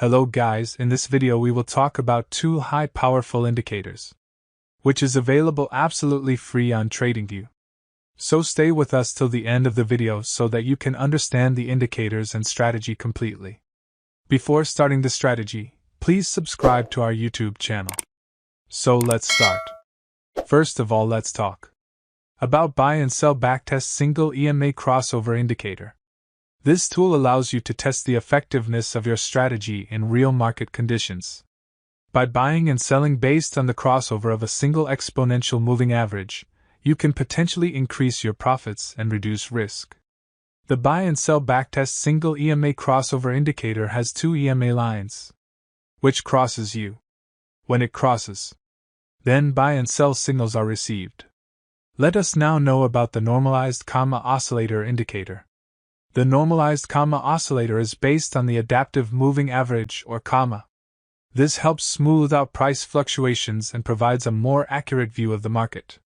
Hello guys, in this video we will talk about two high powerful indicators, which is available absolutely free on TradingView. So stay with us till the end of the video so that you can understand the indicators and strategy completely. Before starting the strategy, please subscribe to our YouTube channel. So let's start. First of all, let's talk about buy and sell backtest single EMA crossover indicator. This tool allows you to test the effectiveness of your strategy in real market conditions. By buying and selling based on the crossover of a single exponential moving average, you can potentially increase your profits and reduce risk. The buy and sell backtest single EMA crossover indicator has two EMA lines, which crosses you. When it crosses, then buy and sell signals are received. Let us now know about the normalized oscillator indicator. The normalized oscillator is based on the adaptive moving average or comma. This helps smooth out price fluctuations and provides a more accurate view of the market.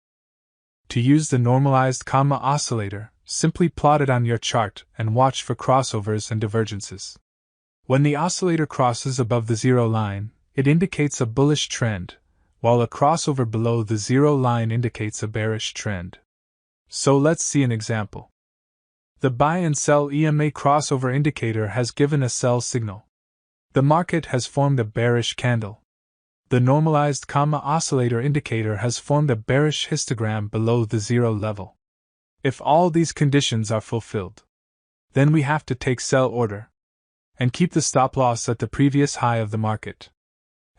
To use the normalized oscillator, simply plot it on your chart and watch for crossovers and divergences. When the oscillator crosses above the zero line, it indicates a bullish trend, while a crossover below the zero line indicates a bearish trend. So let's see an example. The buy and sell EMA crossover indicator has given a sell signal. The market has formed a bearish candle. The normalized oscillator indicator has formed a bearish histogram below the zero level. If all these conditions are fulfilled, then we have to take sell order and keep the stop loss at the previous high of the market.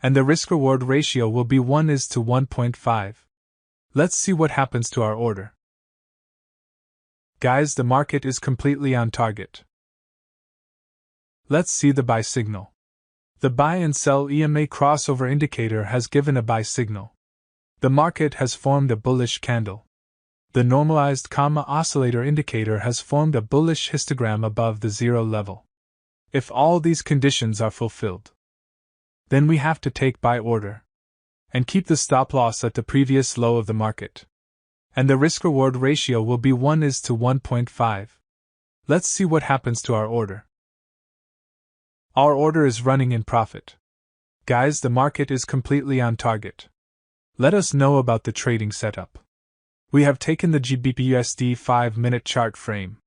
And the risk-reward ratio will be 1:1.5. Let's see what happens to our order. Guys, the market is completely on target. Let's see the buy signal. The buy and sell EMA crossover indicator has given a buy signal. The market has formed a bullish candle. The normalized oscillator indicator has formed a bullish histogram above the zero level. If all these conditions are fulfilled, then we have to take buy order and keep the stop loss at the previous low of the market. And the risk-reward ratio will be 1:1.5. Let's see what happens to our order. Our order is running in profit. Guys, the market is completely on target. Let us know about the trading setup. We have taken the GBP/USD 5-minute chart frame.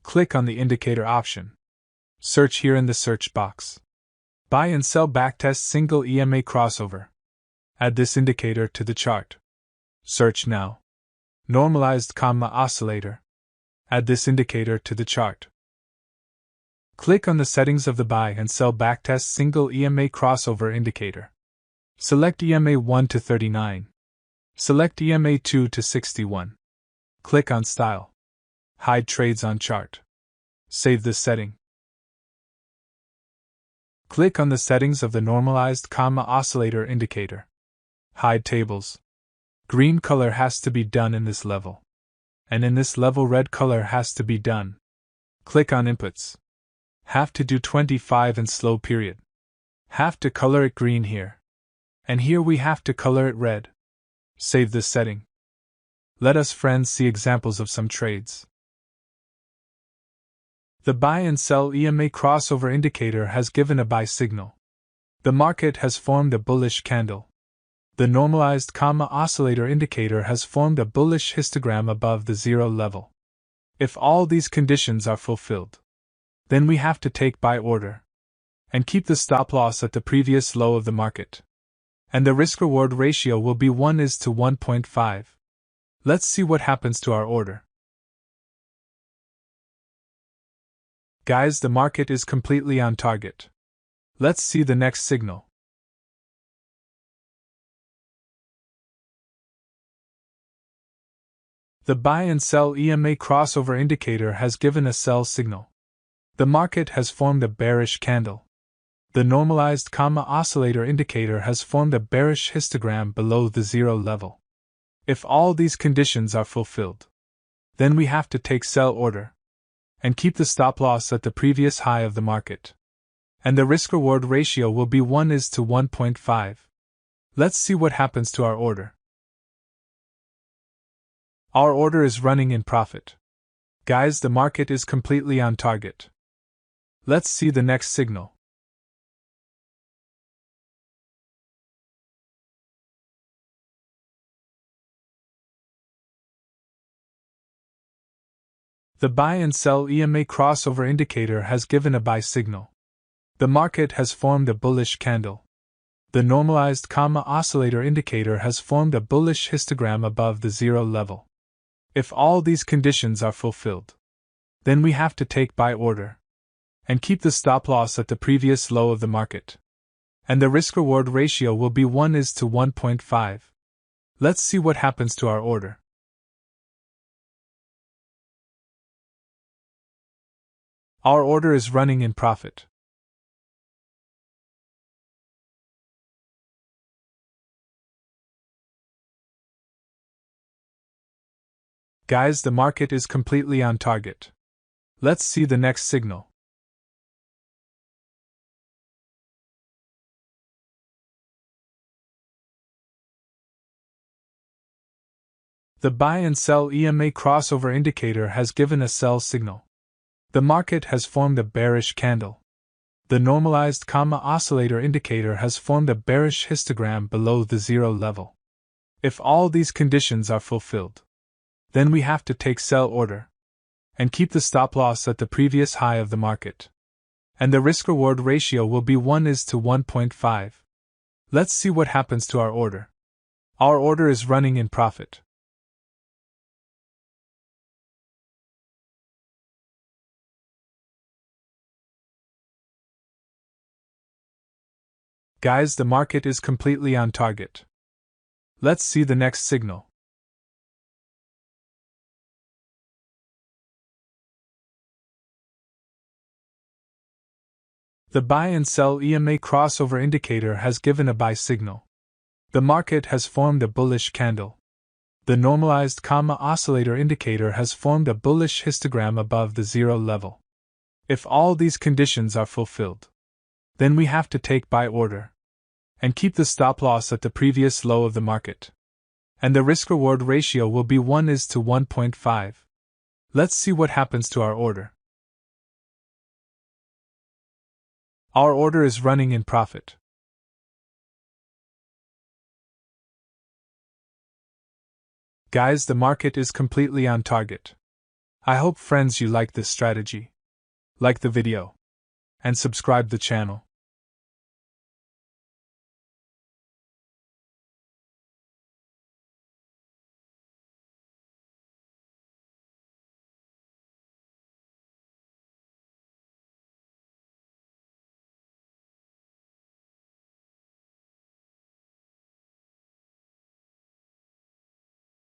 Click on the indicator option. Search here in the search box. Buy and sell backtest single EMA crossover. Add this indicator to the chart. Search now. Normalized oscillator. Add this indicator to the chart. Click on the settings of the buy and sell backtest single EMA crossover indicator. Select EMA 1 to 39. Select EMA 2 to 61. Click on Style. Hide trades on chart. Save this setting. Click on the settings of the normalized oscillator indicator. Hide tables. Green color has to be done in this level. And in this level red color has to be done. Click on Inputs. Have to do 25 and slow period. Have to color it green here. And here we have to color it red. Save this setting. Let us friends see examples of some trades. The buy and sell EMA crossover indicator has given a buy signal. The market has formed a bullish candle. The normalized oscillator indicator has formed a bullish histogram above the zero level. If all these conditions are fulfilled, then we have to take buy order and keep the stop loss at the previous low of the market. And the risk-reward ratio will be 1:1.5. Let's see what happens to our order. Guys, the market is completely on target. Let's see the next signal. The buy and sell EMA crossover indicator has given a sell signal. The market has formed a bearish candle. The normalized oscillator indicator has formed a bearish histogram below the zero level. If all these conditions are fulfilled, then we have to take sell order and keep the stop loss at the previous high of the market. And the risk-reward ratio will be 1:1.5. Let's see what happens to our order. Our order is running in profit. Guys, the market is completely on target. Let's see the next signal. The buy and sell EMA crossover indicator has given a buy signal. The market has formed a bullish candle. The normalized oscillator indicator has formed a bullish histogram above the zero level. If all these conditions are fulfilled, then we have to take buy order and keep the stop loss at the previous low of the market. And the risk-reward ratio will be 1:1.5. Let's see what happens to our order. Our order is running in profit. Guys, the market is completely on target. Let's see the next signal. The buy and sell EMA crossover indicator has given a sell signal. The market has formed a bearish candle. The normalized oscillator indicator has formed a bearish histogram below the zero level. If all these conditions are fulfilled, then we have to take sell order and keep the stop loss at the previous high of the market. And the risk-reward ratio will be 1:1.5. Let's see what happens to our order. Our order is running in profit. Guys, the market is completely on target. Let's see the next signal. The buy and sell EMA crossover indicator has given a buy signal. The market has formed a bullish candle. The normalized oscillator indicator has formed a bullish histogram above the zero level. If all these conditions are fulfilled, then we have to take buy order and keep the stop loss at the previous low of the market. And the risk-reward ratio will be 1:1.5. Let's see what happens to our order. Our order is running in profit. Guys, the market is completely on target. I hope, friends, you like this strategy. Like the video and subscribe the channel.